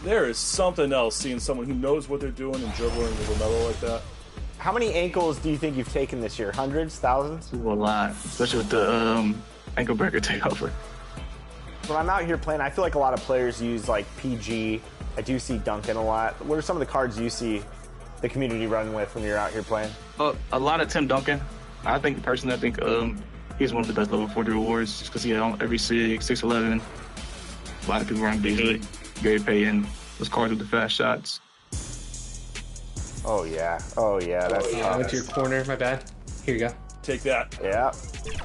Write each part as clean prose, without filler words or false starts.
There is something else seeing someone who knows what they're doing and dribbling with a medal like that. How many ankles do you think you've taken this year? Hundreds? Thousands? Ooh, a lot, especially with the ankle breaker takeover. When I'm out here playing, I feel like a lot of players use like PG. I do see Duncan a lot. What are some of the cards you see the community run with when you're out here playing? A lot of Tim Duncan. I think he's one of the best level 40 rewards just because he had every 6'11". A lot of people run Beasley, Gary Payton, those cards with the fast shots. Oh yeah, that's I went to your corner, my bad. Here you go. Take that. Yeah.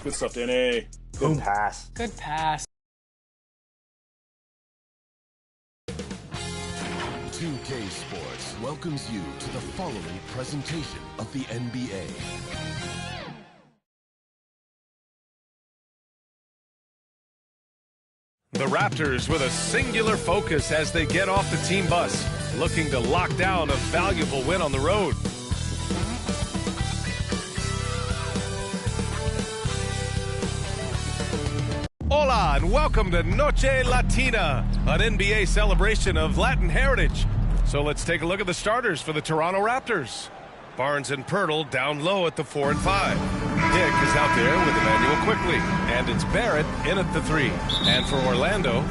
Good stuff, Danny. Good pass. Good pass. 2K Sports welcomes you to the following presentation of the NBA. The Raptors with a singular focus as they get off the team bus, looking to lock down a valuable win on the road. Hola and welcome to Noche Latina, an NBA celebration of Latin heritage. So let's take a look at the starters for the Toronto Raptors. Barnes and Pirtle down low at the 4 and 5. Dick is out there with Emmanuel Quickly, and it's Barrett in at the 3. And for Orlando,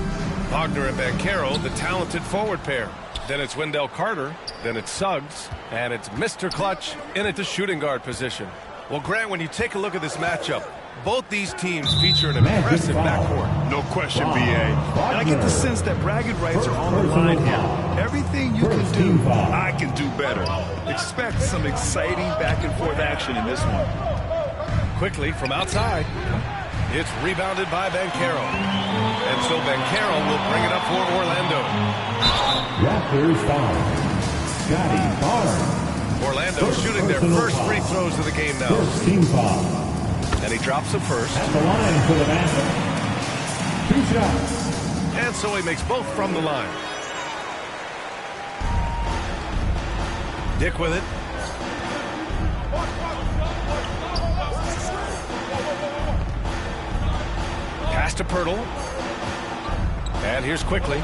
Wagner and Banchero, the talented forward pair. Then it's Wendell Carter, then it's Suggs, and it's Mr. Clutch in at the shooting guard position. Well, Grant, when you take a look at this matchup, both these teams feature an impressive backcourt. No question, B.A. And I get the sense that bragging rights are on the line here. Everything you can do, I can do better. Expect some exciting back-and-forth action in this one. Quickly from outside. It's rebounded by Banchero. And so Banchero will bring it up for Orlando. Raptors foul. Scotty Barnes. Orlando shooting their first free throws of the game now. First team foul. And he drops it first. At the line for the basket. 2 shots. And so he makes both from the line. Dick with it. Pass to Pirtle. And here's Quickly.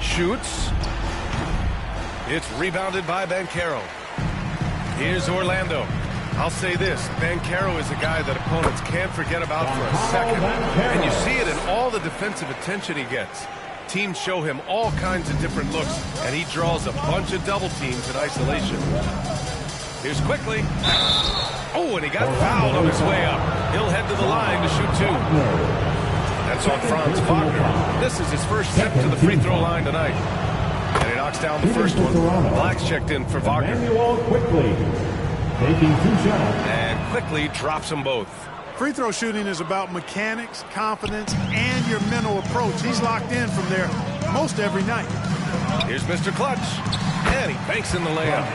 Shoots. It's rebounded by Banchero. Here's Orlando. I'll say this, Banchero is a guy that opponents can't forget about for a second. And you see it in all the defensive attention he gets. Teams show him all kinds of different looks, and he draws a bunch of double teams in isolation. Here's Quickly. Oh, and he got fouled on his way up. He'll head to the line to shoot 2. That's on Franz Wagner. This is his first step to the free throw line tonight. And he knocks down the first one. Black's checked in for Wagner. Quickly. Taking 2 shots. And Quickly drops them both. Free throw shooting is about mechanics, confidence, and your mental approach. He's locked in from there most every night. Here's Mr. Clutch. And he banks in the layup.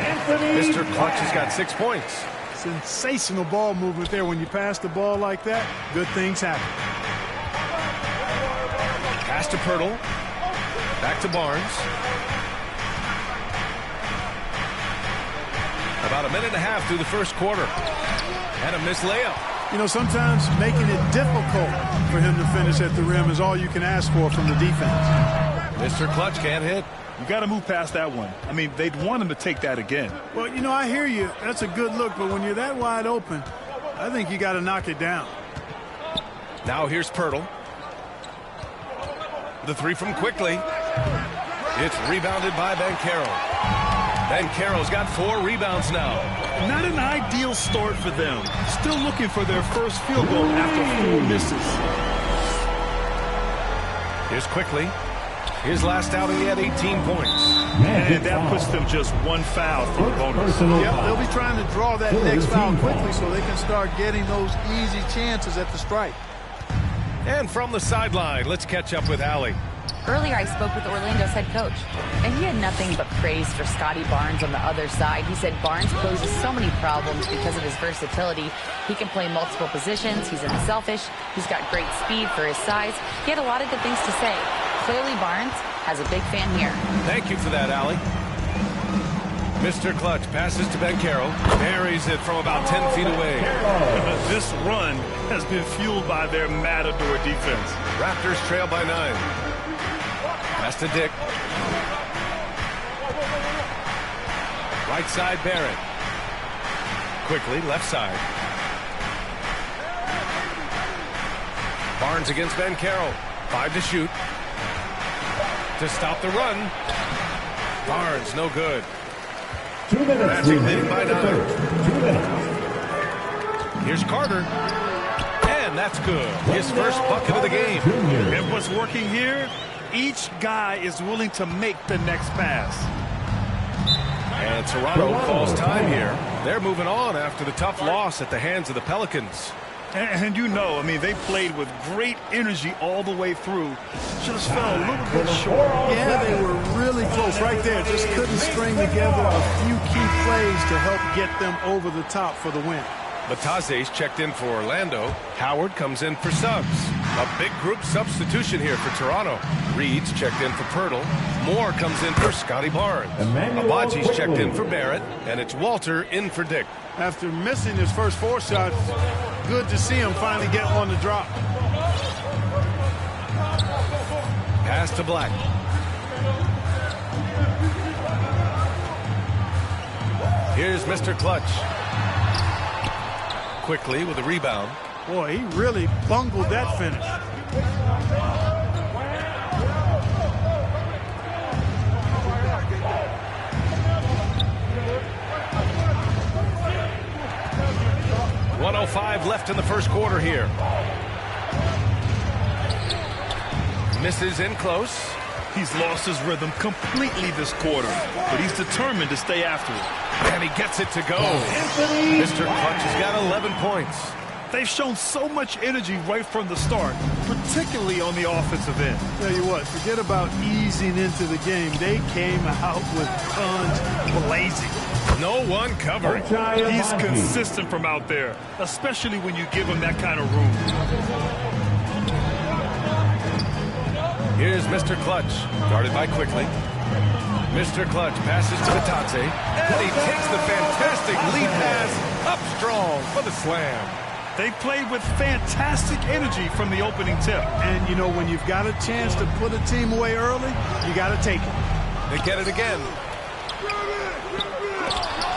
Mr. Clutch has got 6 points. Sensational ball movement there. When you pass the ball like that, good things happen. Pass to Pirtle. Back to Barnes. About a minute and a half through the first quarter. And a missed layup. You know, sometimes making it difficult for him to finish at the rim is all you can ask for from the defense. Mr. Clutch can't hit. You got to move past that one. I mean, they'd want him to take that again. Well, you know, I hear you. That's a good look, but when you're that wide open, I think you got to knock it down. Now here's Pirtle. The 3 from Quickly. It's rebounded by Banchero. Banchero's got 4 rebounds now. Not an ideal start for them. Still looking for their first field goal after 4 misses. Here's Quickly. His last outing, he had 18 points. And that puts them just 1 foul from the bonus. Yep, they'll be trying to draw that next foul quickly so they can start getting those easy chances at the stripe. And from the sideline, let's catch up with Allie. Earlier, I spoke with Orlando's head coach, and he had nothing but praise for Scotty Barnes on the other side. He said Barnes poses so many problems because of his versatility. He can play multiple positions. He's unselfish. He's got great speed for his size. He had a lot of good things to say. Clearly, Barnes has a big fan here. Thank you for that, Allie. Mr. Clutch passes to Banchero, buries it from about 10 feet away. This run has been fueled by their matador defense. Raptors trail by 9. Pass to Dick. Right side, Barrett. Quickly, left side. Barnes against Banchero. 5 to shoot. To stop the run. Barnes, no good. 2 minutes. Magic leading by 9. 2 minutes. Here's Carter. And that's good. His first bucket of the game. And what's working here? Each guy is willing to make the next pass. And Toronto calls time here. They're moving on after the tough loss at the hands of the Pelicans. And you know, I mean, they played with great energy all the way through. Just fell a little bit short. Yeah, they were really close right there. Just couldn't string together a few key plays to help get them over the top for the win. Bataze's checked in for Orlando. Howard comes in for subs. A big group substitution here for Toronto. Reed's checked in for Pirtle. Moore comes in for Scotty Barnes. Abaji's checked in for Barrett. And it's Walter in for Dick. After missing his first 4 shots, good to see him finally get one to drop. Pass to Black. Here's Mr. Clutch. Quickly with a rebound. Boy, he really bungled that finish. .105 left in the first quarter here. Misses in close. He's lost his rhythm completely this quarter, but he's determined to stay after it. And he gets it to go. Mr. Clutch has got 11 points. They've shown so much energy right from the start, particularly on the offensive end. Tell you what, forget about easing into the game. They came out with guns blazing. No one covering. He's consistent from out there, especially when you give him that kind of room. Here's Mr. Clutch, guarded by Quickly. Mr. Clutch passes to Bataze, and he takes the fantastic lead pass up strong for the slam. They played with fantastic energy from the opening tip. And, you know, when you've got a chance to put a team away early, you got to take it. They get it again.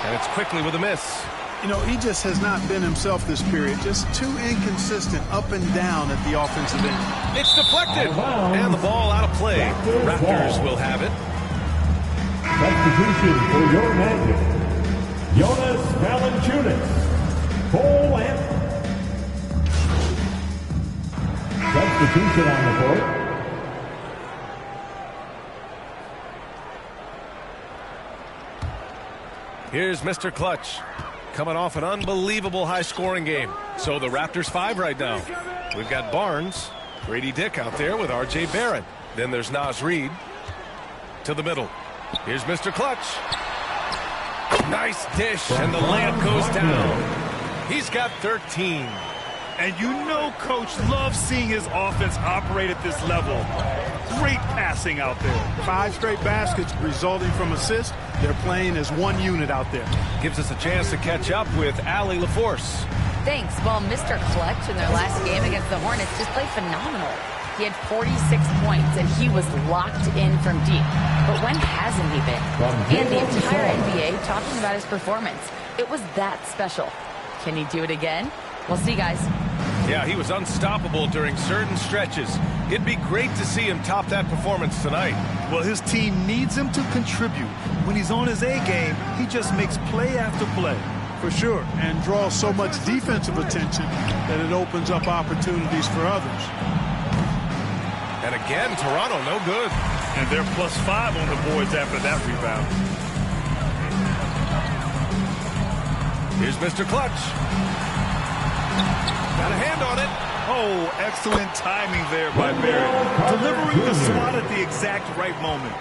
And it's Quickly with a miss. You know, he just has not been himself this period. Just too inconsistent up and down at the offensive end. It's deflected. And the ball out of play. Raptors will have it. Substitution for your Magic. Jonas Valanciunas. Cole Anthony. Substitution on the court. Here's Mr. Clutch. Coming off an unbelievable high-scoring game. So the Raptors 5 right now. We've got Barnes, Grady Dick out there with R.J. Barrett. Then there's Naz Reid to the middle. Here's Mr. Clutch. Nice dish, and the layup goes down. He's got 13. And you know Coach loves seeing his offense operate at this level. Great passing out there. 5 straight baskets resulting from assists. They're playing as one unit out there. Gives us a chance to catch up with Allie LaForce. Thanks. Well, Mr. Clutch in their last game against the Hornets just played phenomenal. He had 46 points, and he was locked in from deep. But when hasn't he been? And the entire NBA talking about his performance. It was that special. Can he do it again? We'll see, guys. Yeah, he was unstoppable during certain stretches. It'd be great to see him top that performance tonight. Well, his team needs him to contribute. When he's on his A game, he just makes play after play. For sure, and draws so much defensive attention that it opens up opportunities for others. And again, Toronto no good. And they're +5 on the boards after that rebound. Here's Mr. Clutch. Got a hand on it. Oh, excellent timing there by Barrett. Delivering the swat at the exact right moment.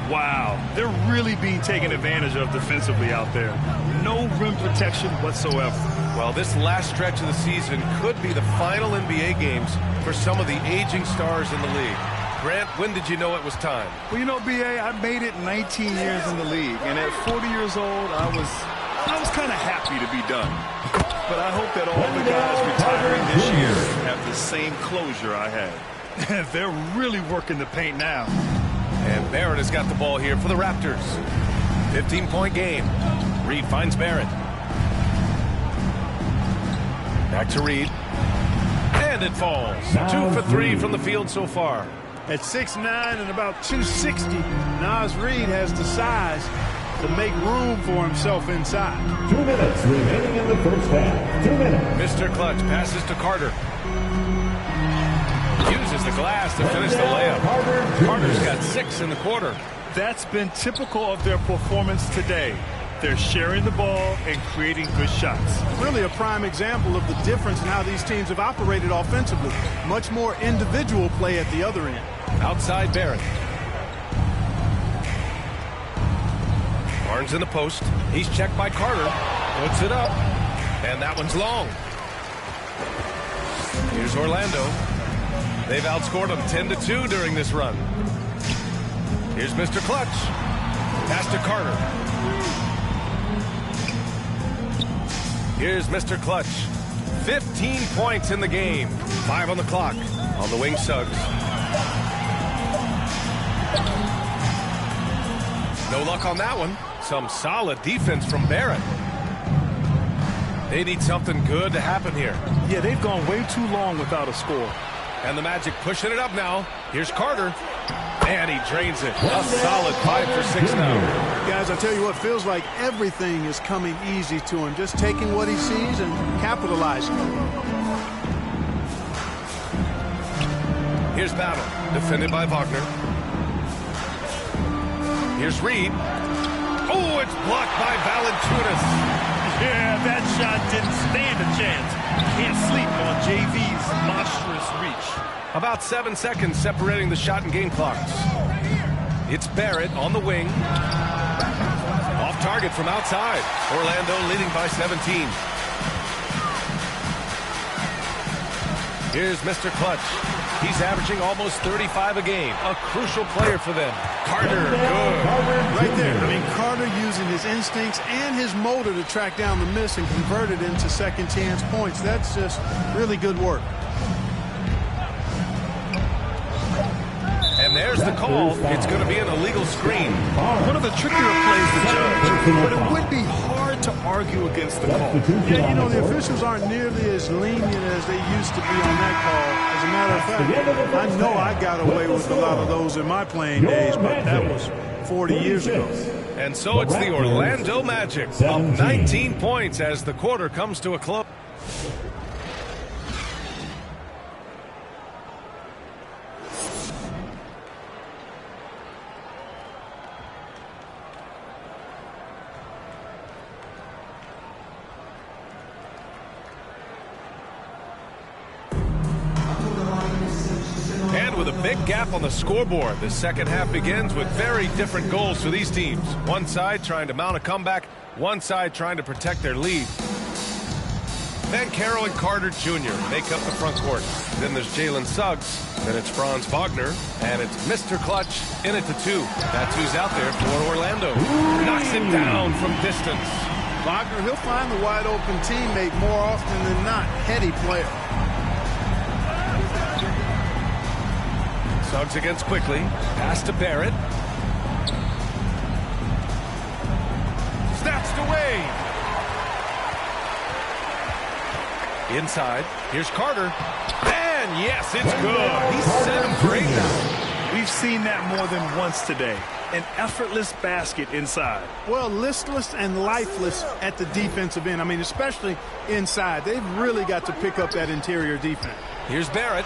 Wow, they're really being taken advantage of defensively out there. No rim protection whatsoever. Well, this last stretch of the season could be the final NBA games for some of the aging stars in the league. Grant, when did you know it was time? Well, you know, B.A., I made it 19 years in the league, and at 40 years old, I was kind of happy to be done. But I hope that all the guys retiring this year have the same closure I had. They're really working the paint now. And Barrett has got the ball here for the Raptors. 15-point game. Reed finds Barrett. Back to Reed. And it falls. 2 for 3 from the field so far. At 6'9" and about 260, Naz Reid has the size to make room for himself inside. 2 minutes remaining in the first half. 2 minutes. Mr. Clutch passes to Carter. Uses the glass to finish the layup. Carter's got 6 in the quarter. That's been typical of their performance today. They're sharing the ball and creating good shots. Really a prime example of the difference in how these teams have operated offensively. Much more individual play at the other end. Outside Barrett. Barnes in the post. He's checked by Carter. Puts it up. And that one's long. Here's Orlando. They've outscored them 10-2 during this run. Here's Mr. Clutch. Pass to Carter. Here's Mr. Clutch. 15 points in the game. 5 on the clock. On the wing, Suggs. No luck on that one. Some solid defense from Barrett. They need something good to happen here. Yeah, they've gone way too long without a score. And the Magic pushing it up now. Here's Carter. And he drains it. A solid 5 for 6 now. Guys, I tell you what, feels like everything is coming easy to him. Just taking what he sees and capitalizing. Here's Battle. Defended by Wagner. Here's Reed. Oh, it's blocked by Valanciunas. Yeah, that shot didn't stand a chance. Can't sleep on JV's monstrous reach. About 7 seconds separating the shot and game clocks. It's Barrett on the wing. Off target from outside. Orlando leading by 17. Here's Mr. Clutch. He's averaging almost 35 a game. A crucial player for them. Carter, good. Right there. I mean, Carter using his instincts and his motor to track down the miss and convert it into second chance points. That's just really good work. And there's the call. It's going to be an illegal screen. One of the trickier plays to judge, but it would be hard to argue against the call. Yeah, you know, the officials aren't nearly as lenient as they used to be on that call. As a matter of fact, I know I got away with a lot of those in my playing days, but that was 40 years ago. And so it's the Orlando Magic up 19 points as the quarter comes to a close. And with a big gap on the scoreboard, the second half begins with very different goals for these teams. One side trying to mount a comeback, one side trying to protect their lead. Banchero and Carter Jr. make up the front court. Then there's Jalen Suggs. Then it's Franz Wagner. And it's Mr. Clutch in it to 2. That's who's out there for Orlando. Knocks it down from distance. Wagner, he'll find the wide open teammate more often than not. Heady player. Suggs against quickly. Pass to Barrett. Snatched away. Inside. Here's Carter. And yes, it's good. He set him free now. We've seen that more than once today. An effortless basket inside. Well, listless and lifeless at the defensive end. I mean, especially inside. They've really got to pick up that interior defense. Here's Barrett.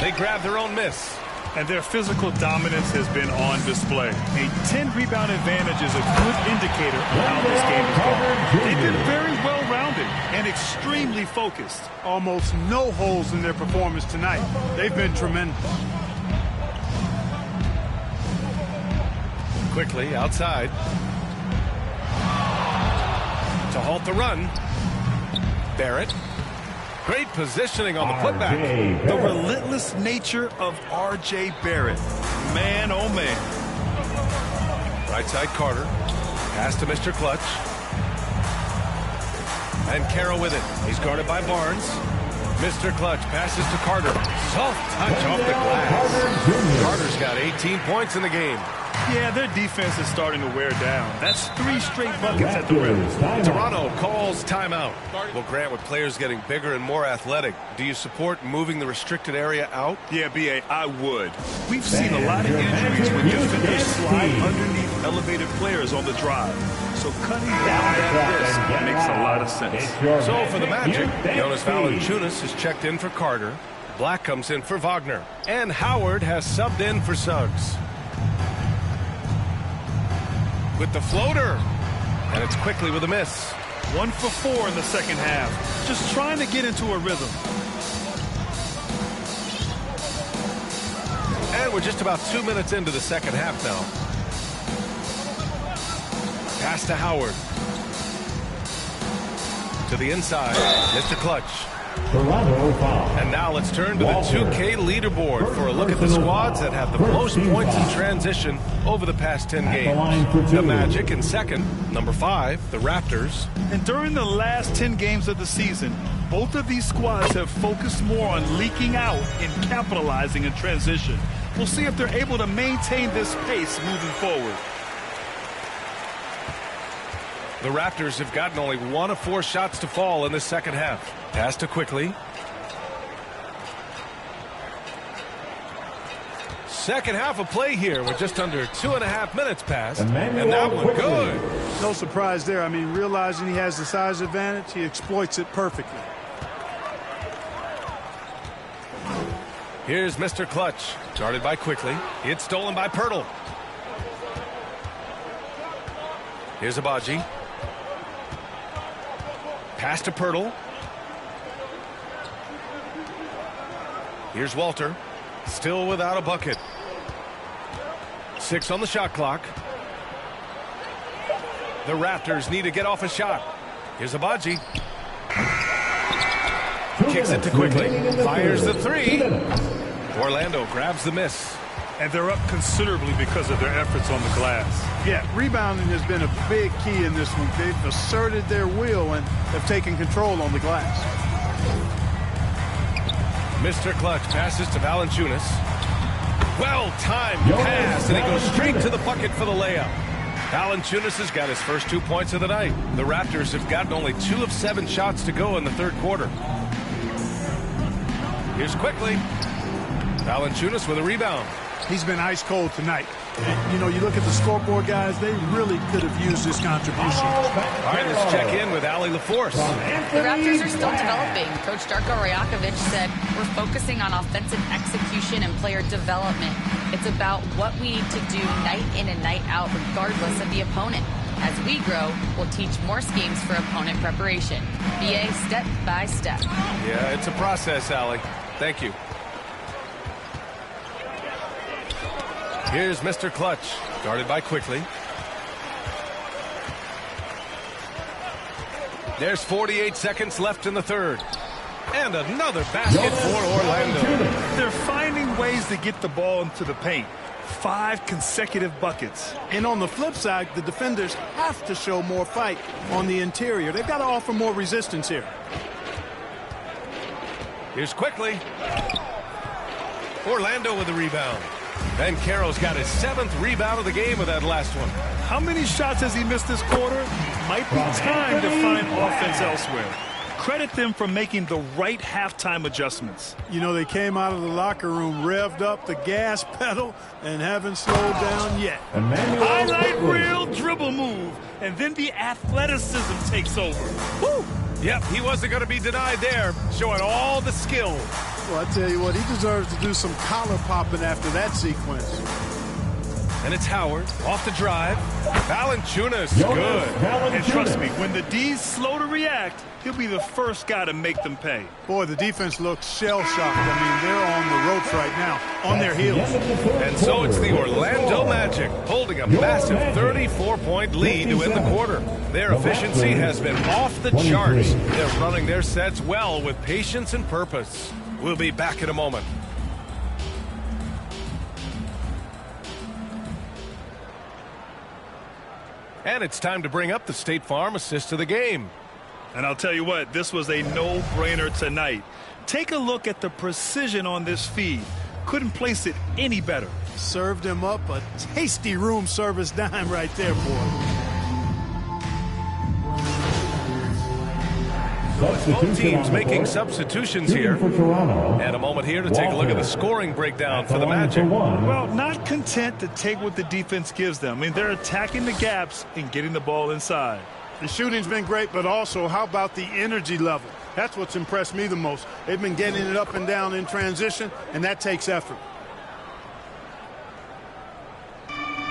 They grab their own miss. And their physical dominance has been on display. A 10-rebound advantage is a good indicator of how this game is going. They've been very well-rounded and extremely focused. Almost no holes in their performance tonight. They've been tremendous. Quickly outside. To halt the run. Barrett. Great positioning on the putback. The relentless nature of R.J. Barrett. Man, oh man. Right side Carter. Pass to Mr. Clutch. And Carroll with it. He's guarded by Barnes. Mr. Clutch passes to Carter. Soft touch off the glass. Carter's got 18 points in the game. Yeah, their defense is starting to wear down. That's 3 straight buckets at the rim. Toronto calls timeout. Well, Grant, with players getting bigger and more athletic, do you support moving the restricted area out? Yeah, B.A., I would. We've seen a lot of injuries when defenders slide underneath elevated players on the drive. So cutting down that risk makes a lot of sense. So for the Magic, Jonas Valanciunas is checked in for Carter. Black comes in for Wagner. And Howard has subbed in for Suggs. With the floater. And it's quickly with a miss. 1 for 4 in the second half. Just trying to get into a rhythm. And we're just about 2 minutes into the second half now. Pass to Howard. To the inside, Mr. Clutch. And now let's turn to the 2K leaderboard for a look at the squads that have the most points in transition over the past 10 games. The Magic in second, number 5, the Raptors. And during the last 10 games of the season, both of these squads have focused more on leaking out and capitalizing in transition. We'll see if they're able to maintain this pace moving forward. The Raptors have gotten only 1 of 4 shots to fall in the second half. Pass to quickly. Second half of play here with just under 2.5 minutes passed. And that one good. No surprise there. I mean, realizing he has the size advantage, he exploits it perfectly. Here's Mr. Clutch. Guarded by Quickly. It's stolen by Pirtle. Here's Abaji. Pass to Pirtle. Here's Walter. Still without a bucket. 6 on the shot clock. The Raptors need to get off a shot. Here's Abaji. Kicks it to Quickly. Fires the 3. Orlando grabs the miss. And they're up considerably because of their efforts on the glass. Yeah, rebounding has been a big key in this one. They've asserted their will and have taken control on the glass. Mr. Clutch passes to Valanciunas. Well-timed pass, and he goes straight to the bucket for the layup. Valanciunas has got his first 2 points of the night. The Raptors have gotten only 2 of 7 shots to go in the third quarter. Here's Quickly. Valanciunas with a rebound. He's been ice cold tonight. And, you know, you look at the scoreboard, guys, they really could have used this contribution. All right, let's check in with Allie LaForce. The Raptors are still developing. Coach Darko Rajakovic said, we're focusing on offensive execution and player development. It's about what we need to do night in and night out, regardless of the opponent. As we grow, we'll teach more schemes for opponent preparation. BA step by step. Yeah, it's a process, Allie. Thank you. Here's Mr. Clutch, guarded by Quickly. There's 48 seconds left in the third. And another basket for Orlando. They're finding ways to get the ball into the paint. 5 consecutive buckets. And on the flip side, the defenders have to show more fight on the interior. They've got to offer more resistance here. Here's Quickly. Orlando with the rebound. Ben Carroll's got his 7th rebound of the game with that last one. How many shots has he missed this quarter? Might be time to find offense elsewhere. Credit them for making the right halftime adjustments. You know, they came out of the locker room, revved up the gas pedal, and haven't slowed down yet. Highlight reel dribble move, and then the athleticism takes over. Woo! Yep, he wasn't going to be denied there, showing all the skill. Well, I tell you what, he deserves to do some collar popping after that sequence. And it's Howard off the drive. Valanciunas, good. And trust me, when the D's slow to react, he'll be the first guy to make them pay. Boy, the defense looks shell-shocked. I mean, they're on the ropes right now, on their heels. And so it's the Orlando Magic holding a massive 34-point lead to win the quarter. Their efficiency has been off the charts. They're running their sets well with patience and purpose. We'll be back in a moment. And it's time to bring up the State Farm assist of the game. And I'll tell you what, this was a no-brainer tonight. Take a look at the precision on this feed. Couldn't place it any better. Served him up a tasty room service dime right there, boy. Both teams making substitutions here. And a moment here to take a look at the scoring breakdown for the Magic. Well, not content to take what the defense gives them. I mean, they're attacking the gaps and getting the ball inside. The shooting's been great, but also how about the energy level? That's what's impressed me the most. They've been getting it up and down in transition, and that takes effort.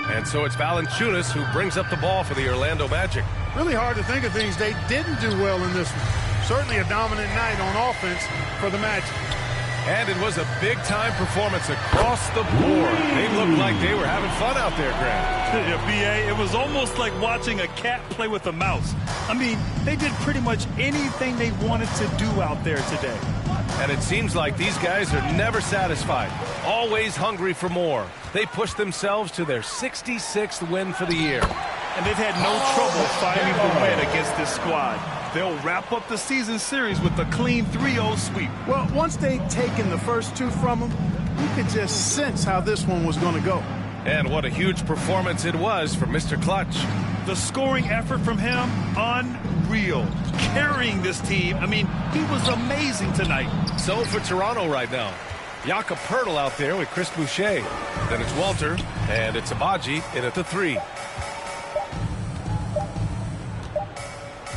And so it's Valanciunas who brings up the ball for the Orlando Magic. Really hard to think of things they didn't do well in this one. Certainly a dominant night on offense for the Magic. And it was a big-time performance across the board. They looked like they were having fun out there, Grant. Yeah, B.A., it was almost like watching a cat play with a mouse. I mean, they did pretty much anything they wanted to do out there today. And it seems like these guys are never satisfied, always hungry for more. They pushed themselves to their 66th win for the year. And they've had no trouble finding the win against this squad. They'll wrap up the season series with a clean 3-0 sweep. Well, once they'd taken the first two from them, you could just sense how this one was going to go. And what a huge performance it was for Mr. Clutch. The scoring effort from him, unreal. Carrying this team, I mean, he was amazing tonight. So for Toronto right now, Jakob Poeltl out there with Chris Boucher. Then it's Walter, and it's Abaji in at the 3.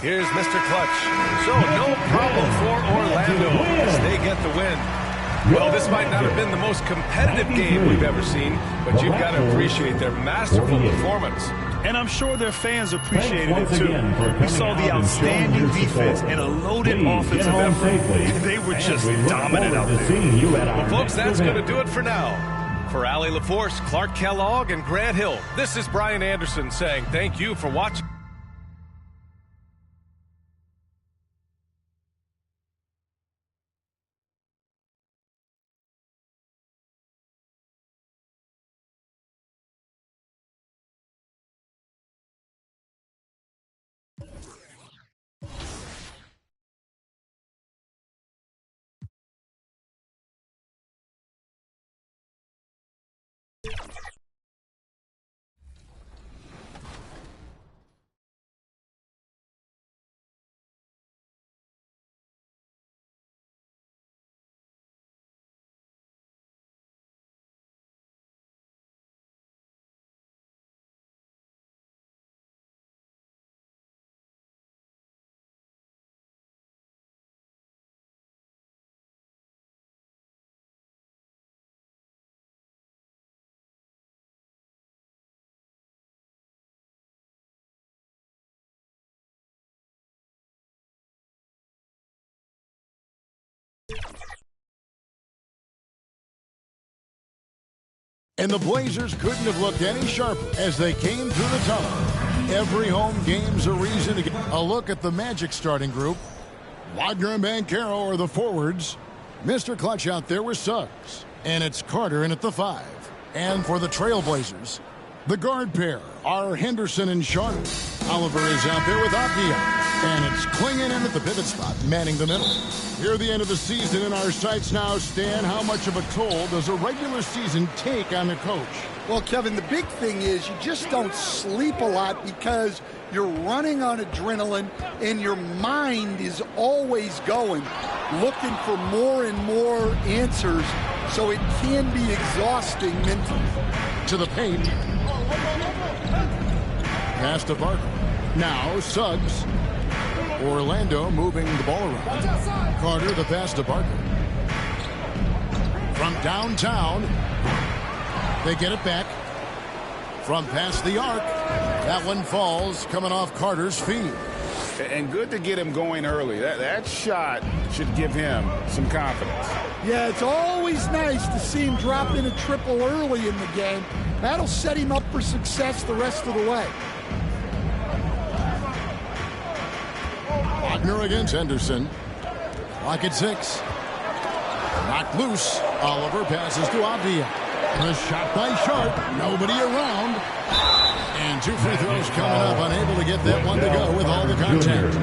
Here's Mr. Clutch. So no problem for Orlando as they get the win. Well, this might not have been the most competitive game we've ever seen, but you've got to appreciate their masterful performance. And I'm sure their fans appreciated it too. We saw the outstanding defense and a loaded offensive effort. They were just dominant out there. Well, folks, that's going to do it for now. For Allie LaForce, Clark Kellogg, and Grant Hill, this is Brian Anderson saying thank you for watching. And the Blazers couldn't have looked any sharper as they came through the tunnel. Every home game's a reason to get a look at the Magic starting group. Wagner and Banchero are the forwards. Mr. Clutch out there with Suggs. And it's Carter in at the 5. And for the Trailblazers, the guard pair are Henderson and Sharp. Oliver is out there with Apia. And it's Klingon in at the pivot spot, manning the middle. Near the end of the season in our sights now, Stan, how much of a toll does a regular season take on a coach? Well, Kevin, the big thing is you just don't sleep a lot because you're running on adrenaline and your mind is always going, looking for more and more answers, so it can be exhausting mentally. To the paint. Pass to Barker. Now Suggs. Orlando moving the ball around. Carter, the pass to Barker. From downtown, they get it back. From past the arc, that one falls, coming off Carter's feet. And good to get him going early. That shot should give him some confidence. Yeah, it's always nice to see him drop in a triple early in the game. That'll set him up for success the rest of the way. Wagner against Henderson. Clock at 6. Knocked loose. Oliver passes to Abdia. The shot by Sharp. Nobody around. And 2 free throws coming up. Unable to get that one to go with all the contact.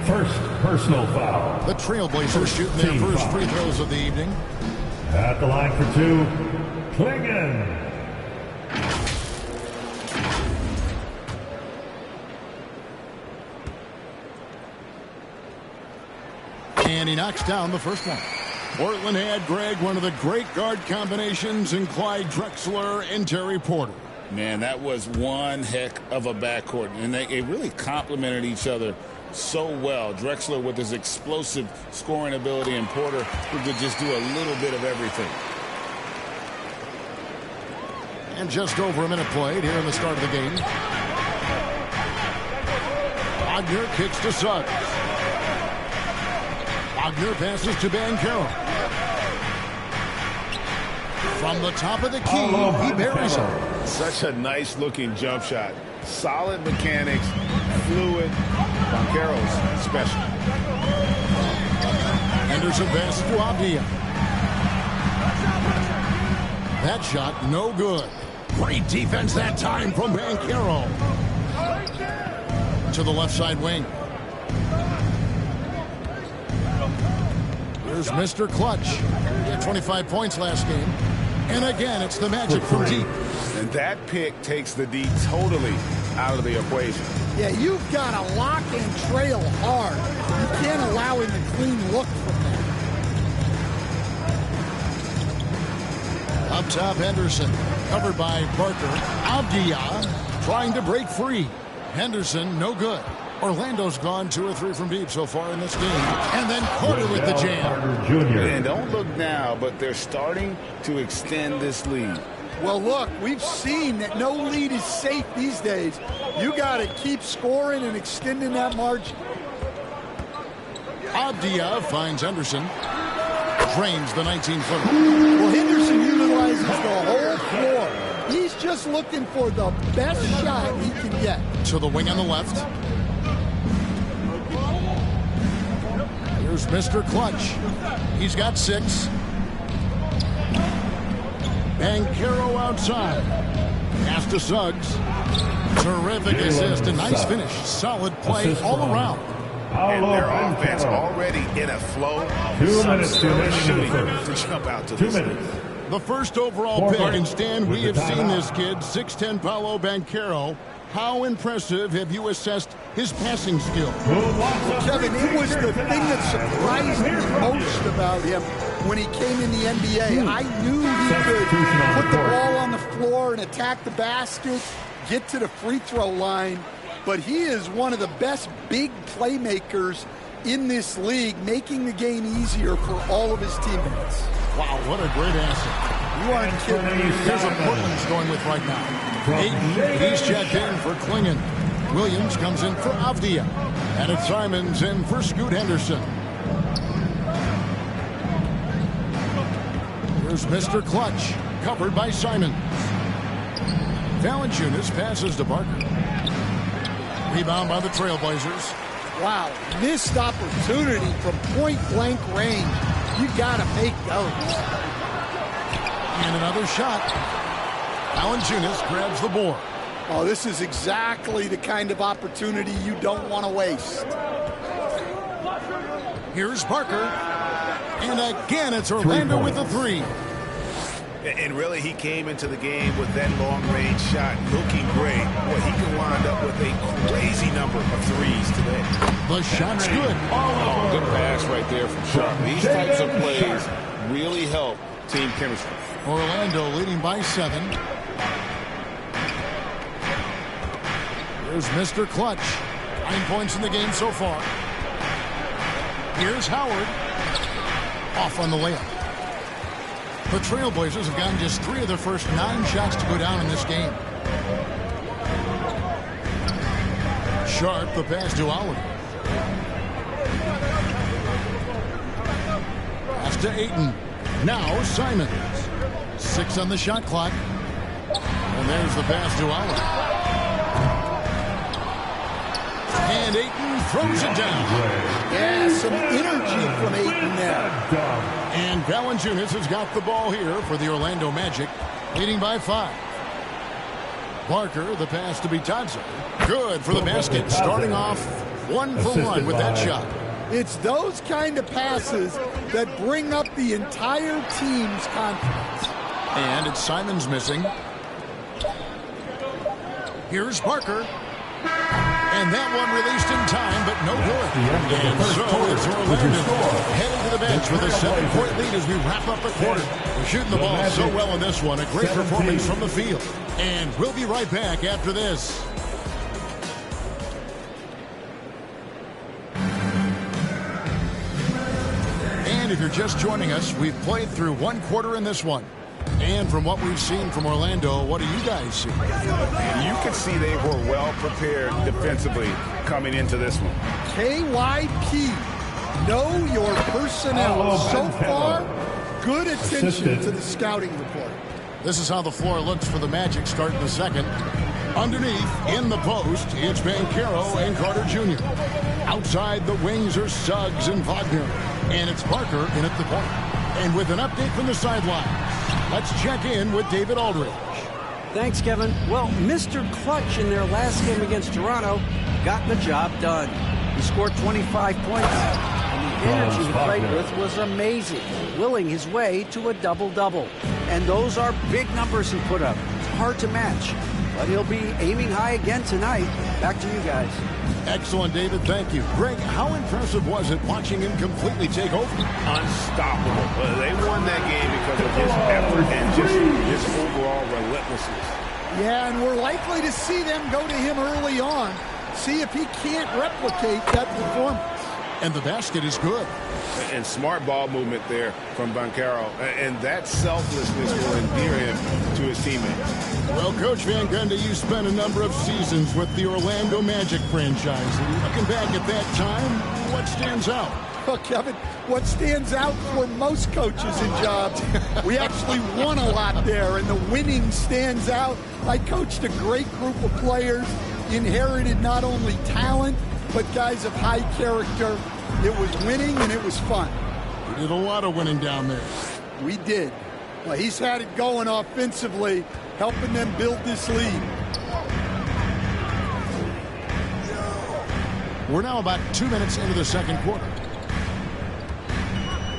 First personal foul. The Trailblazers shooting their first free throws of the evening. At the line for 2, Klingon. And he knocks down the first one. Portland had, Greg, one of the great guard combinations in Clyde Drexler and Terry Porter. Man, that was one heck of a backcourt. And they really complemented each other so well. Drexler with his explosive scoring ability and Porter who could just do a little bit of everything. And just over a minute played here in the start of the game. Wagner kicks to Suggs. Wagner passes to Banchero. From the top of the key, he buries him. Such a nice-looking jump shot. Solid mechanics, fluid. Banchero's special. Henderson passes to Abdia. That shot, no good. Great defense that time from Banchero. To the left side wing. Here's Mr. Clutch. He had 25 points last game. And again, it's the Magic from deep. And that pick takes the D totally out of the equation. Yeah, you've got to lock and trail hard. You can't allow him to clean look from there. Up top, Henderson. Covered by Barker. Abdia trying to break free. Henderson, no good. Orlando's gone 2 or 3 from deep so far in this game. And then Carter with the jam. And don't look now, but they're starting to extend this lead. Well, look, we've seen that no lead is safe these days. You got to keep scoring and extending that margin. Abdia finds Henderson. Drains the 19-footer. Well, Henderson utilizes the whole floor. He's just looking for the best shot he can get. To the wing on the left. Here's Mr. Clutch. He's got 6. Banchero outside. Pass to Suggs. Terrific assist. A nice finish. Solid play all around. And their offense already in a flow. 2 minutes shooting to jump out to this lead. The first overall pick, and Stan, we have seen this kid, 6'10" Paolo Banchero. How impressive have you assessed his passing skill? Well, Kevin, it was the thing that surprised me most about him when he came in the NBA. I knew he could put the ball on the floor and attack the basket, get to the free throw line, but he is one of the best big playmakers in this league, making the game easier for all of his teammates. Wow, what a great asset. You aren't kidding. Here's what Portland's going with right now. Ayton, he's checked in for Klingon. Williams comes in for Avdia. And it's Simons in for Scoot Henderson. Here's Mr. Clutch, covered by Simons. Valanciunas passes to Barker. Rebound by the Trailblazers. Wow, missed opportunity from point-blank range. You got to make those. And another shot. Valanciunas grabs the board. Oh, this is exactly the kind of opportunity you don't want to waste. Here's Barker. And again, it's Orlando with the 3. And really, he came into the game with that long-range shot looking great. Boy, he can wind up with a crazy number of threes today. The shot's good. Oh, good pass right there from Sharp. These types of plays really help team chemistry. Orlando leading by 7. Here's Mr. Clutch. 9 points in the game so far. Here's Howard. Off on the layup. The Trailblazers have gotten just 3 of their first 9 shots to go down in this game. Sharp, the pass to Oliver. Pass to Ayton. Now Simons. 6 on the shot clock. And there's the pass to Oliver. And Ayton throws it down. Yeah, some energy from Ayton there. And Valanciunas has got the ball here for the Orlando Magic, leading by 5. Barker, the pass to Bitadze. Good for the basket, starting off 1 for 1 with that shot. It's those kind of passes that bring up the entire team's confidence. And it's Simons missing. Here's Barker. And that one released in time, but no good. And so it's Orlando heading to the bench with a 7-point lead as we wrap up the quarter. We're shooting the ball so well in this one. A great performance from the field. And we'll be right back after this. And if you're just joining us, we've played through 1 quarter in this one. And from what we've seen from Orlando, what do you guys see? You can see they were well prepared defensively coming into this one. KYP, know your personnel. So far, good attention to the scouting report. This is how the floor looks for the Magic starting the second. Underneath, in the post, it's Banchero and Carter Jr. Outside the wings are Suggs and Wagner. And it's Parker in at the point. And with an update from the sideline, let's check in with David Aldridge. Thanks, Kevin. Well, Mr. Clutch in their last game against Toronto got the job done. He scored 25 points, and the energy he played with was amazing, willing his way to a double-double. And those are big numbers he put up. It's hard to match, but he'll be aiming high again tonight. Back to you guys. Excellent, David. Thank you. Greg, how impressive was it watching him completely take over? Unstoppable. They won that game because of his effort and just his overall relentlessness. Yeah, and we're likely to see them go to him early on. See if he can't replicate that performance. And the basket is good. And smart ball movement there from Banchero. And that selflessness will endear him to his teammates. Well, Coach Van Gundy, you spent a number of seasons with the Orlando Magic franchise. Looking back at that time, what stands out? Well, Kevin, what stands out for most coaches in jobs, we actually won a lot there, and the winning stands out. I coached a great group of players, inherited not only talent, but guys of high character. It was winning, and it was fun. We did a lot of winning down there. We did. Well, he's had it going offensively, helping them build this lead. We're now about 2 minutes into the second quarter.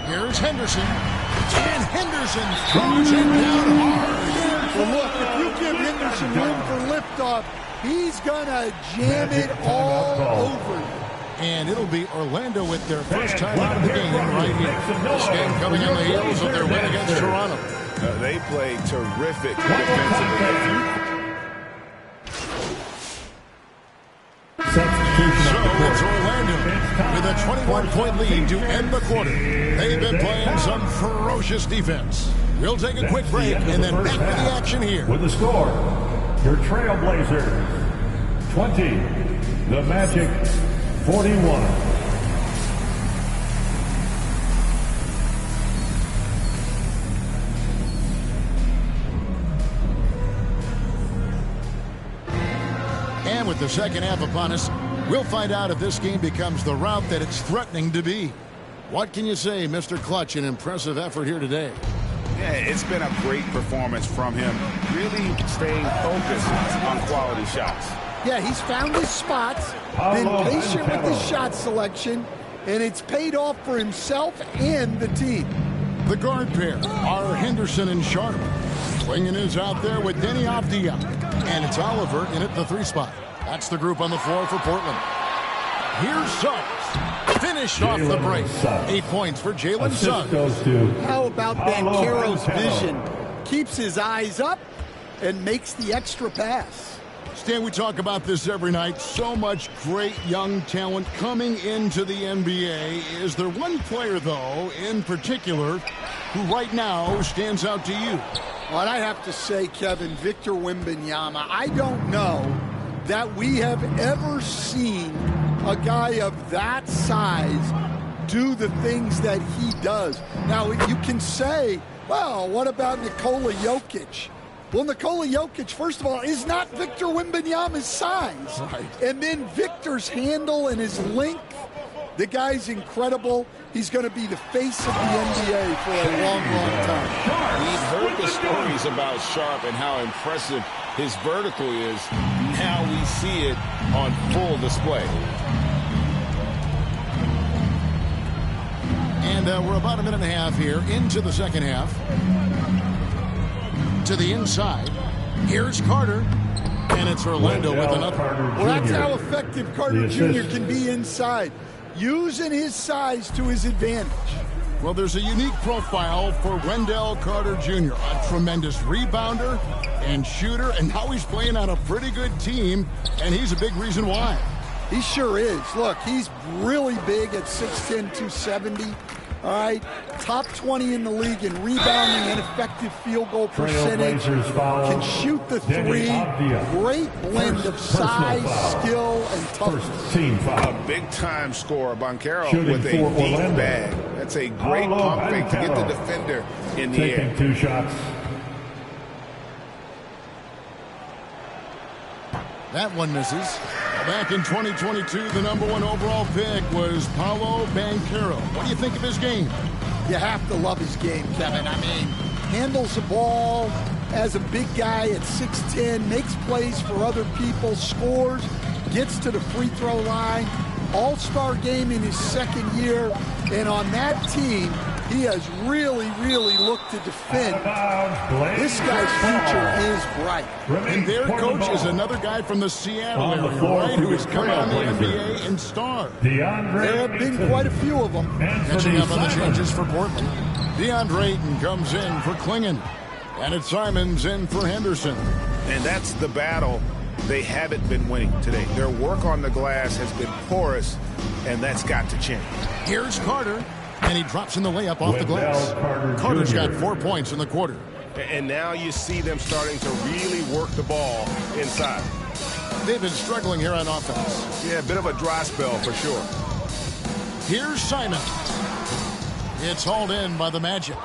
Here's Henderson. And Henderson throws it down hard. Well, look, if you give Henderson room for liftoff, he's going to jam it all over you. And it'll be Orlando with their first time out of the game right here. This game coming on the heels of their win against Toronto. They played terrific defensively. So it's Orlando with a 21-point lead to end the quarter. They've been playing some ferocious defense. We'll take a quick break and then back to the action here. With the score, your Trailblazers 20, the Magic 41. And with the second half upon us, we'll find out if this game becomes the route that it's threatening to be. What can you say, Mr. Clutch? An impressive effort here today. Yeah, it's been a great performance from him. Really staying focused on quality shots. Yeah, he's found his spots, been patient with his shot selection, and it's paid off for himself and the team. The guard pair are Henderson and Sharp. Swinging is out there with Denny Avdia. And it's Oliver in at the 3 spot. That's the group on the floor for Portland. Here's Suggs. Finished off the break. 8 points for Jalen Suggs. How about Banchero's vision? Keeps his eyes up and makes the extra pass. Stan, we talk about this every night. So much great young talent coming into the NBA. Is there one player, though, in particular, who right now stands out to you? Well, I have to say, Kevin, Victor Wembanyama, I don't know that we have ever seen a guy of that size do the things that he does. Now, you can say, well, what about Nikola Jokic? Well, Nikola Jokic, first of all, is not Victor Wembanyama's size. Right. And then Victor's handle and his length, the guy's incredible. He's going to be the face of the NBA for a long, long time. We've heard the stories about Sharp and how impressive his vertical is. Now we see it on full display. And we're about a minute and a half here into the second half. To the inside. Here's Carter. And it's Orlando with another. Well, that's how effective Carter Jr. can be inside, using his size to his advantage. Well, there's a unique profile for Wendell Carter Jr., a tremendous rebounder and shooter, and now he's playing on a pretty good team, and he's a big reason why. He sure is. Look, he's really big at 6'10", 270. All right, top 20 in the league in rebounding and effective field goal percentage. Can shoot the three. Great blend of size, skill, and toughness. A big-time scorer, Banchero, with a deep bag. That's a great pump fake to get the defender in the air. Taking 2 shots. That one misses. Back in 2022, the #1 overall pick was Paolo Banchero. What do you think of his game? You have to love his game, Kevin. I mean, handles the ball as a big guy at 6'10", makes plays for other people, scores, gets to the free throw line. All-star game in his second year. And on that team, he has really, really looked to defend. This guy's future is bright. And their coach is another guy from the Seattle area, right, who has come on the NBA and star. There have been quite a few of them. Catching up on the changes for Portland. DeAndre Ayton comes in for Klingon. And it's Simons in for Henderson. And that's the battle they haven't been winning today. Their work on the glass has been porous, and that's got to change. Here's Carter. And he drops in the layup off the glass. Carter's got 4 points in the quarter. And now you see them starting to really work the ball inside. They've been struggling here on offense. Yeah, a bit of a dry spell for sure. Here's Simon. It's hauled in by the Magic.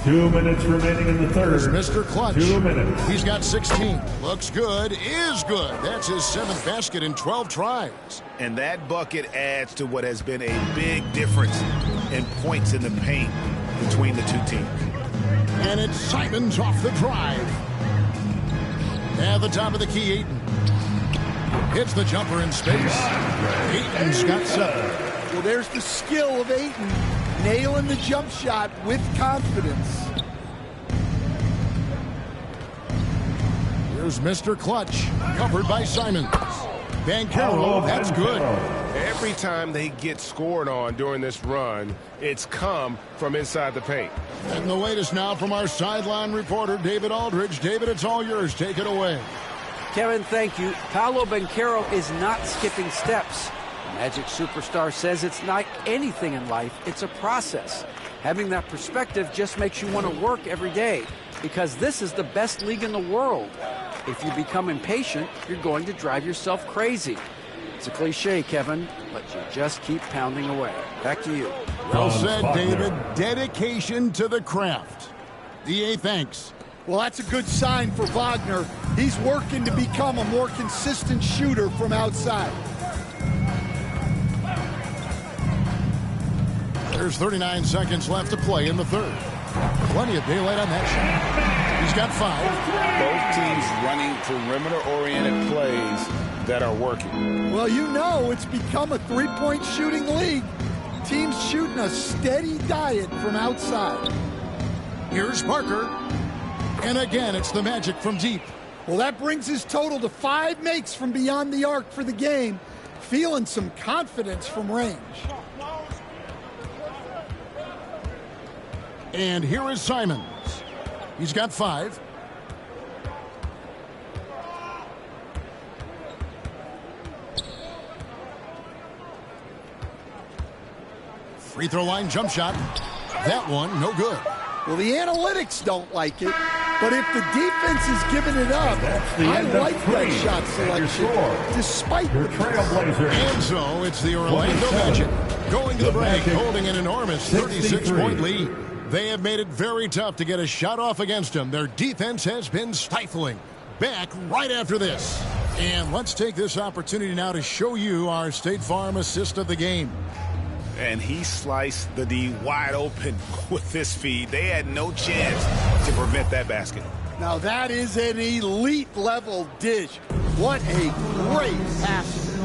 2 minutes remaining in the third. There's Mr. Clutch. 2 minutes. He's got 16. Looks good. Is good. That's his 7th basket in 12 tries. And that bucket adds to what has been a big difference in points in the paint between the two teams. And it's Simons off the drive. At the top of the key, Ayton. Hits the jumper in space. Ayton's got 7. Well, there's the skill of Ayton. Nailing the jump shot with confidence. Here's Mr. Clutch, covered by Simons. Banchero, that's good. Every time they get scored on during this run, it's come from inside the paint. And the latest now from our sideline reporter, David Aldridge. David, it's all yours. Take it away. Kevin, thank you. Paolo Banchero is not skipping steps. Magic superstar says it's like anything in life, it's a process. Having that perspective just makes you want to work every day because this is the best league in the world. If you become impatient, you're going to drive yourself crazy. It's a cliche, Kevin, but you just keep pounding away. Back to you. Well said, David. Dedication to the craft. DA, thanks. Well, that's a good sign for Wagner. He's working to become a more consistent shooter from outside. There's 39 seconds left to play in the third. Plenty of daylight on that shot. He's got 5. Both teams running perimeter-oriented plays that are working. Well, you know it's become a three-point shooting league. Teams shooting a steady diet from outside. Here's Parker. And again, it's the Magic from deep. Well, that brings his total to 5 makes from beyond the arc for the game. Feeling some confidence from range. And here is Simons. He's got 5. Free throw line jump shot. That one, no good. Well, the analytics don't like it, but if the defense is giving it up, I like that shot selection, despite the Trailblazers. And so it's the Orlando Magic going to the break, holding an enormous 36-point lead. They have made it very tough to get a shot off against them. Their defense has been stifling. Back right after this. And let's take this opportunity now to show you our State Farm assist of the game. And he sliced the D wide open with this feed. They had no chance to prevent that basket. Now that is an elite level dish. What a great pass.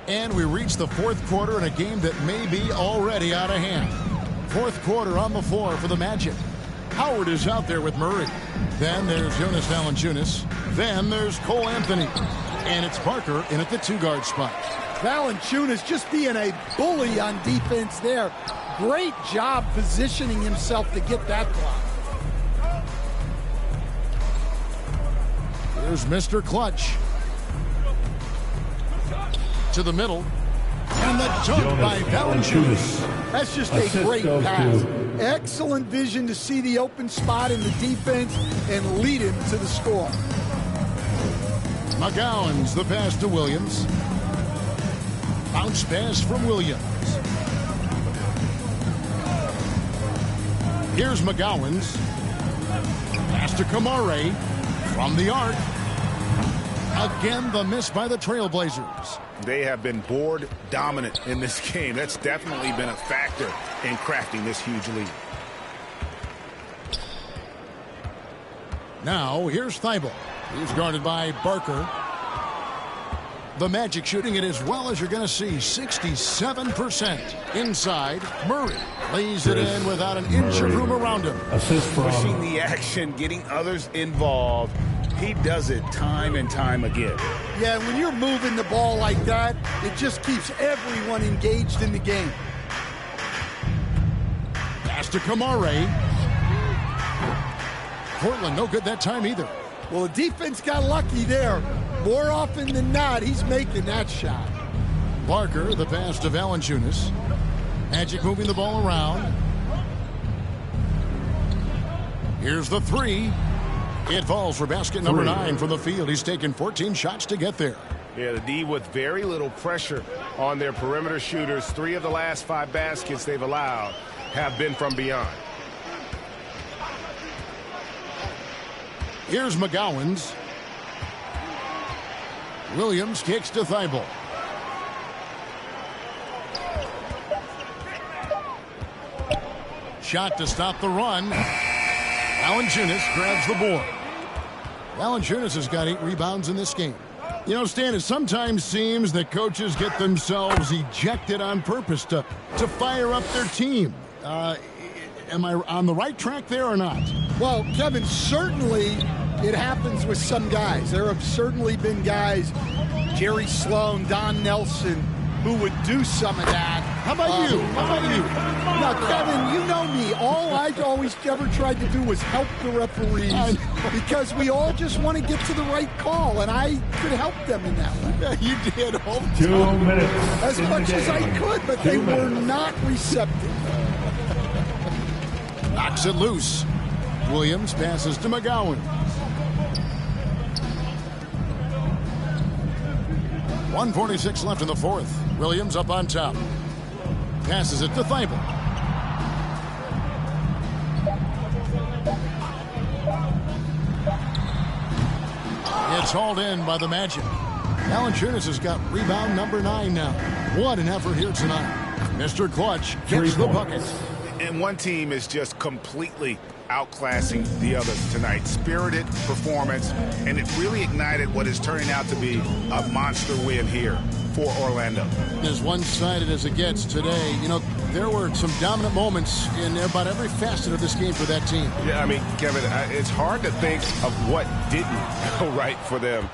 And we reach the fourth quarter in a game that may be already out of hand. Fourth quarter on the floor for the Magic. Howard is out there with Murray. Then there's Jonas Valanciunas. Then there's Cole Anthony. And it's Parker in at the 2-guard spot. Valanciunas just being a bully on defense there. Great job positioning himself to get that block. Here's Mr. Clutch. To the middle. And the dunk by Valanciunas. That's just a great pass. Excellent vision to see the open spot in the defense and lead him to the score. McGowan's the pass to Williams. Bounce pass from Williams. Here's McGowan's. Pass to Kamare from the arc. Again, the miss by the Trailblazers. They have been board dominant in this game. That's definitely been a factor in crafting this huge lead. Now, here's Thibault. He's guarded by Barker. The Magic shooting it as well as you're going to see, 67%. Inside, Murray lays it in without an inch of room around him. Pushing the action, getting others involved. He does it time and time again. Yeah, when you're moving the ball like that, it just keeps everyone engaged in the game. Pass to Kamare. Portland, no good that time either. Well, the defense got lucky there. More often than not, he's making that shot. Barker, the pass to Valanciunas. Magic moving the ball around. Here's the three. It falls for basket number 9 from the field. He's taken 14 shots to get there. Yeah, the D with very little pressure on their perimeter shooters. 3 of the last 5 baskets they've allowed have been from beyond. Here's McGowan's. Williams kicks to Thibault. Shot to stop the run. Valanciunas grabs the board. Valanciunas has got 8 rebounds in this game. You know, Stan, it sometimes seems that coaches get themselves ejected on purpose to fire up their team. Am I on the right track there or not? Well, Kevin, certainly it happens with some guys. There have certainly been guys, Jerry Sloan, Don Nelson, who would do some of that. How about you? Now, Kevin, you know me. All I've always ever tried to do was help the referees because we all just want to get to the right call, and I could help them in that way. Yeah, you did. 2 minutes. As much as I could, but they were not receptive. Knocks it loose. Williams passes to McGowan. 1:46 left in the fourth. Williams up on top. Passes it to Thibault. It's hauled in by the Magic. Valanciunas has got rebound number 9 now. What an effort here tonight. Mr. Clutch gets the bucket. And one team is just completely outclassing the other tonight. Spirited performance, and it really ignited what is turning out to be a monster win here for Orlando. As one-sided as it gets today, you know, there were some dominant moments in about every facet of this game for that team. Yeah, I mean, Kevin, it's hard to think of what didn't go right for them.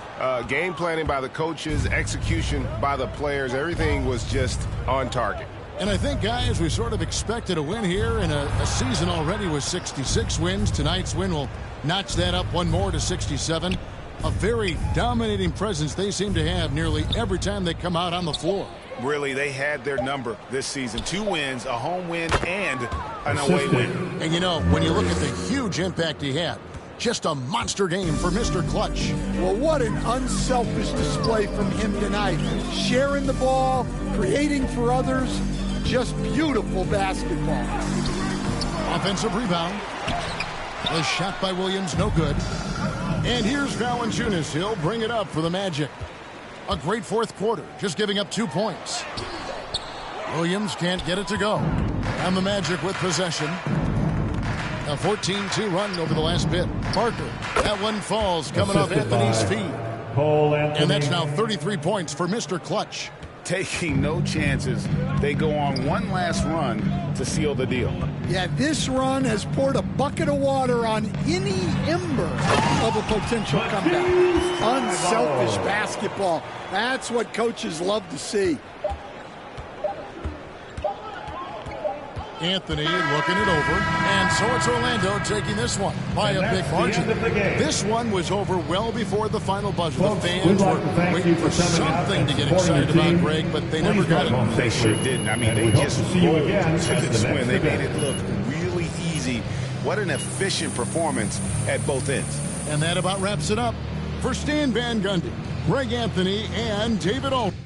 Game planning by the coaches, execution by the players, everything was just on target. And I think, guys, we sort of expected a win here in a season already with 66 wins. Tonight's win will notch that up one more to 67. A very dominating presence they seem to have nearly every time they come out on the floor. Really, they had their number this season. 2 wins, a home win, and an away win. And you know, when you look at the huge impact he had, just a monster game for Mr. Clutch. Well, what an unselfish display from him tonight. Sharing the ball, creating for others, just beautiful basketball. Offensive rebound. The shot by Williams, no good. And here's Valanciunas. He'll bring it up for the Magic. A great fourth quarter, just giving up 2 points. Williams can't get it to go. And the Magic with possession. A 14-2 run over the last bit. Parker, that one falls, coming off Anthony's feet. And that's now 33 points for Mr. Clutch. Taking no chances. They go on one last run to seal the deal. Yeah, this run has poured a bucket of water on any ember of a potential comeback. Unselfish basketball. That's what coaches love to see. Anthony looking it over, and so it's Orlando taking this one by a big margin. This one was over well before the final buzzer. The fans were waiting for something to get excited about, Greg, but they never got it. They sure didn't. I mean, they just rolled to this win. They made it look really easy. What an efficient performance at both ends. And that about wraps it up. For Stan Van Gundy, Greg Anthony, and David Aldridge.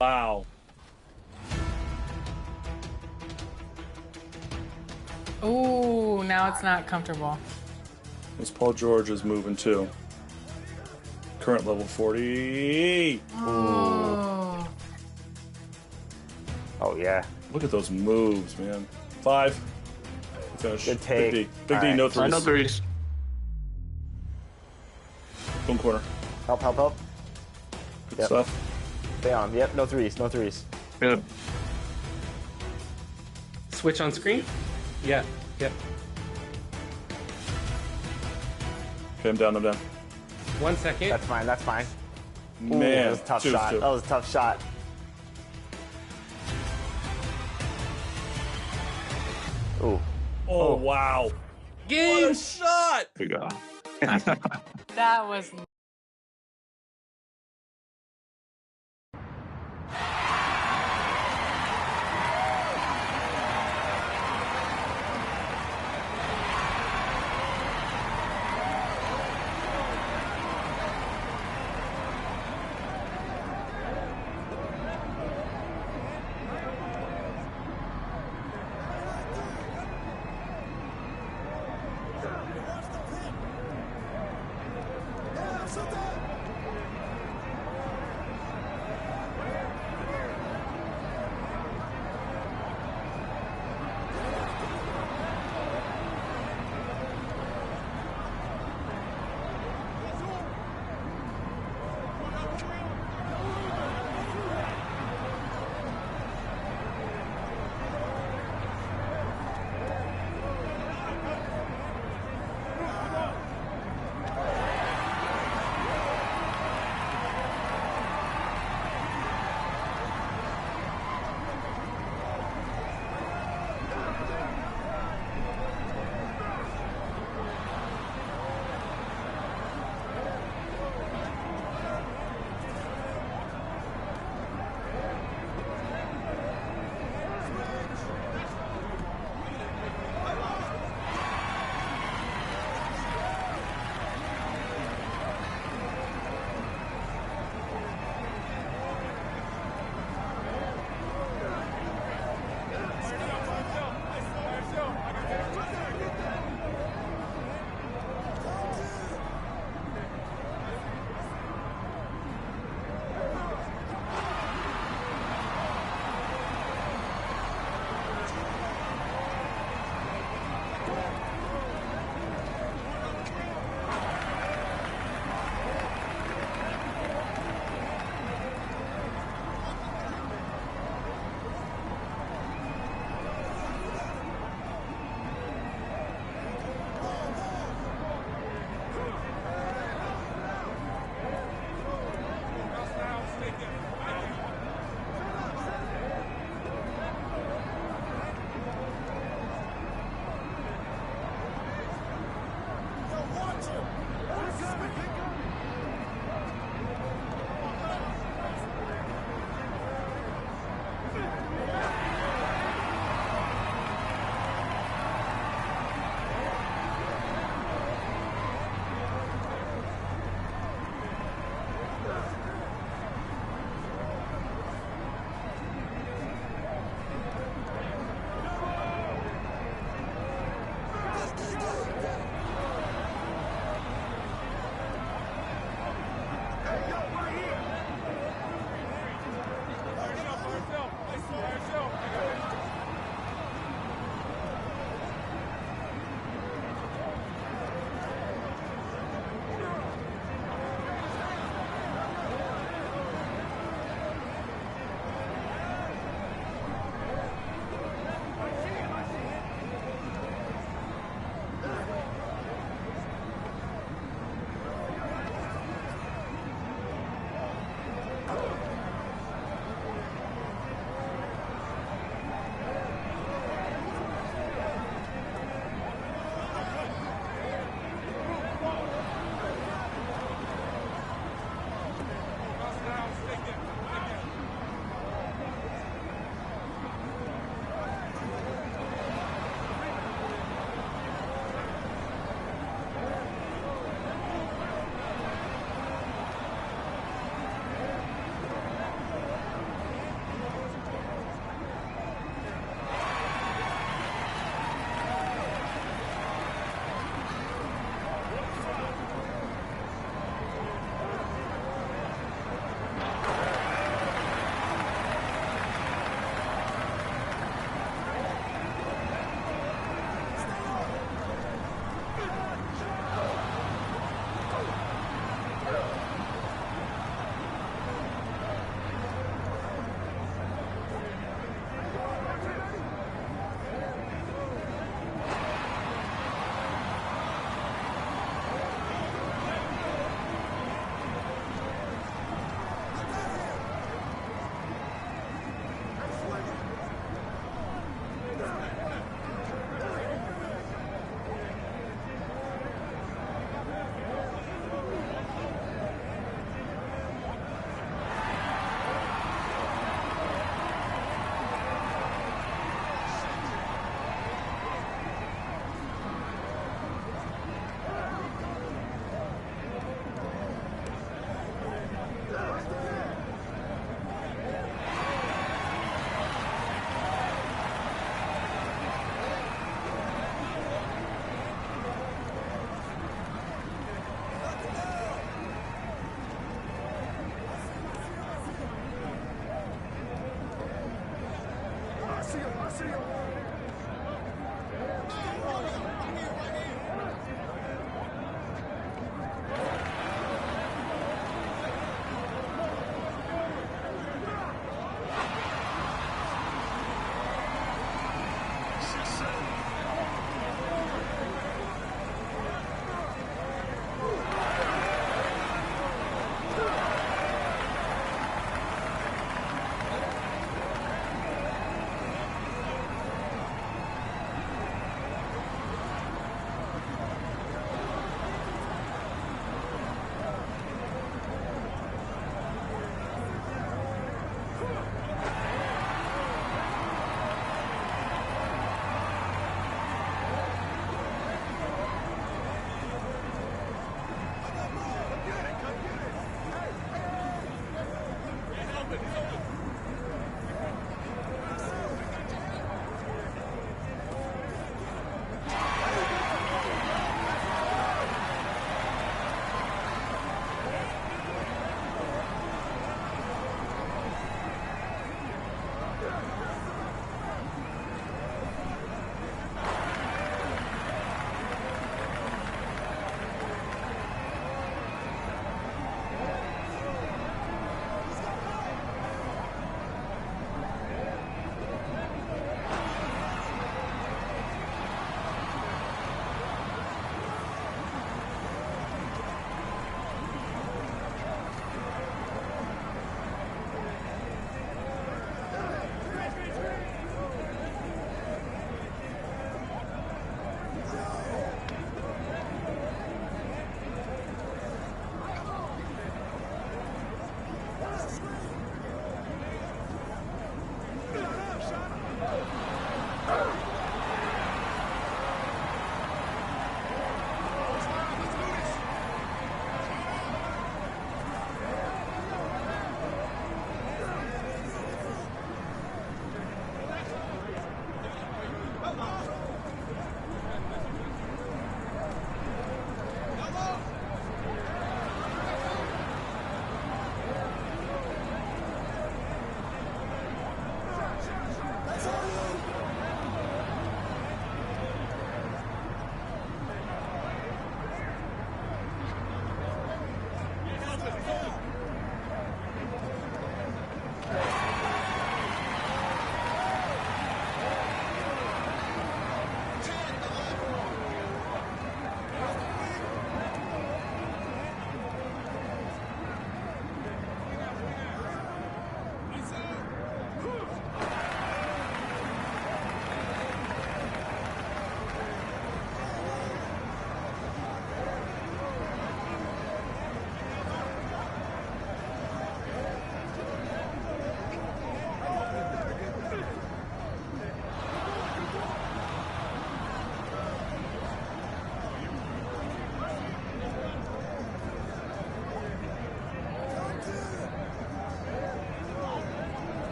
Wow. Ooh, now it's not comfortable. This Paul George is moving too. Current level 40. Oh. Oh, yeah. Look at those moves, man. 5. Finish. Good take. Big D. Big D, All no right. threes. No threes. Boom corner. Help, help, help. Good stuff. Stay on. Yep, no threes, no threes. Yep. Switch on screen? Yeah, yep. Okay, I'm down, I'm down. 1 second. That's fine, that's fine. Ooh, Man, that was a tough 2-2. shot. That was a tough shot. Ooh. Oh, wow. Game. What a shot! There you go. That was.